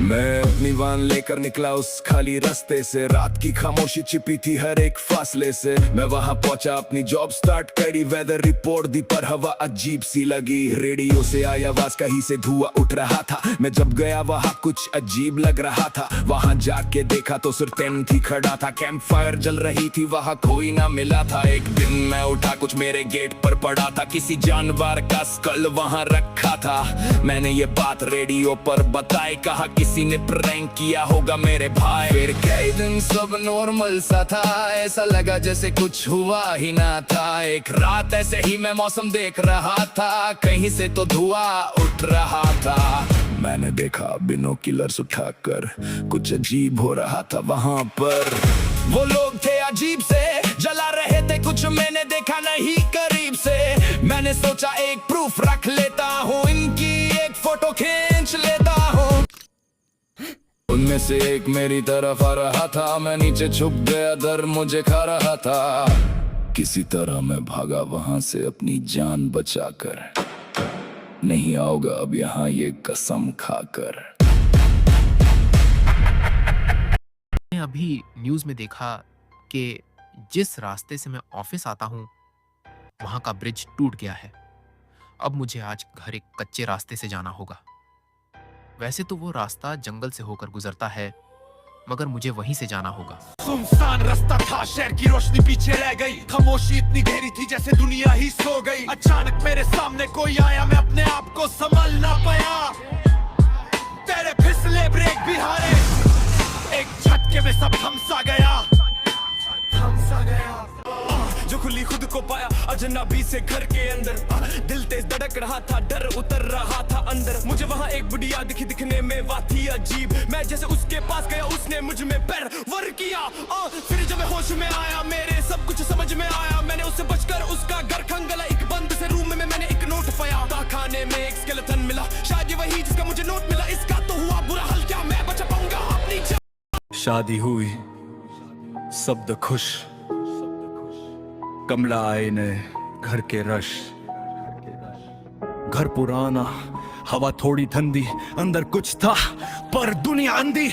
मैं अपनी वान लेकर निकला उस खाली रास्ते से। रात की खामोशी छिपी थी हर एक फासले से। मैं वहां पहुंचा, अपनी जॉब स्टार्ट करी, वेदर रिपोर्ट दी पर हवा अजीब सी लगी। रेडियो से आई आवाज, कहीं से धुआं उठ रहा था। मैं जब गया वहां कुछ अजीब लग रहा था। वहां जाके देखा तो सिर्फ टेंट ही खड़ा था। कैंप फायर जल रही थी, वहां कोई ना मिला था। एक दिन मैं उठा, कुछ मेरे गेट पर पड़ा था। किसी जानवर का स्कल वहां रखा था। मैंने ये बात रेडियो पर बताई, कहा किसी ने प्रैंक किया होगा मेरे भाई। फिर कई दिन सब नॉर्मल सा था, ऐसा लगा जैसे कुछ हुआ ही ना था। एक रात ऐसे ही मैं मौसम देख रहा था, कहीं से तो धुआं उठ रहा था। मैंने देखा बिनोकुलर्स उठाकर, कुछ अजीब हो रहा था वहां पर। वो लोग थे अजीब से, जला रहे थे कुछ, मैंने देखा नहीं करीब से। मैंने सोचा एक प्रूफ रख लेता हूँ, इनकी एक फोटो खींच लेता हूँ। उनमें से एक मेरी तरफ आ रहा था, मैं नीचे छुप गया, डर मुझे खा रहा था। किसी तरह मैं भागा वहां से अपनी जान बचाकर। नहीं आओगा अब यहाँ ये कसम खाकर। मैंने अभी न्यूज़ में देखा कि जिस रास्ते से मैं ऑफिस आता हूँ वहाँ का ब्रिज टूट गया है। अब मुझे आज घर एक कच्चे रास्ते से जाना होगा। वैसे तो वो रास्ता जंगल से होकर गुजरता है, मगर मुझे वहीं से जाना होगा। सुनसान रास्ता था, शहर की रोशनी पीछे रह गई। खामोशी इतनी गहरी थी जैसे दुनिया ही सो गई। अचानक मेरे सामने कोई आया, मैं अपने आप को संभाल ना पाया। तेरे फिसले ब्रेक भी हारे, एक झटके में सब थम सा गया। जो खुली खुद को पाया अजनबी से घर के अंदर। दिल तेज धड़क रहा था, डर उतर रहा था अंदर। मुझे वहाँ एक बुढ़िया दिखी, दिखने में वो थी अजीब। मैं जैसे उसके पास गया, उसने मुझ में पैर वर किया। फिर जब मैं होश में आया, मेरे सब कुछ समझ में आया। मैंने उससे बचकर उसका घर खंगला। एक बंद से रूम में मैंने एक नोट पाया। खाने में एक स्केलेटन मिला, शायद ये वही जिसका मुझे नोट मिला। इसका तो हुआ बुरा हाल, क्या मैं बचा पाऊंगा अपनी जान। शादी हुई, शब्द खुश, कमला आए ने घर के रश। घर पुराना, हवा थोड़ी ठंडी, अंदर कुछ था पर दुनिया अंधी।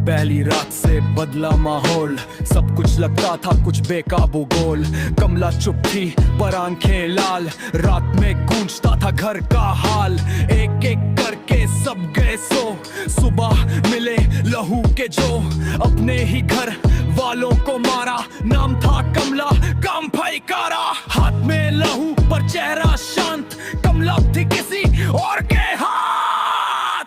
पहली रात से बदला माहौल, सब कुछ लगता था कुछ बेकाबू गोल। कमला चुप थी पर आंखें लाल, रात में गूंजता था घर का हाल। एक एक करके सब गए सो, सुबह मिले लहू के जो अपने ही घर वालों को मारा। नाम था कमला, काम फैकारा, हाथ में लहू पर चेहरा शांत। कमला थी किसी और के हाथ।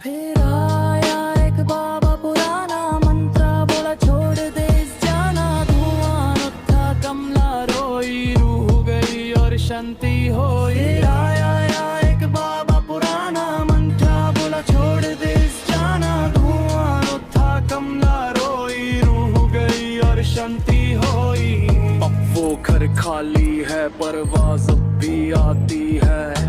फिर आया एक बाबा पुराना, मंत्र बोला छोड़ दे इस जाना। धुआं उठा, कमला रोई, रूह गई और शांति होई। फिर आया एक बाबा पुराना, मंत्र बोला छोड़ दे इस जाना। धुआं उठा, कमला रोई, रूह गई और शांति होई। अब वो घर खाली है, परवाज़ अब भी आती है।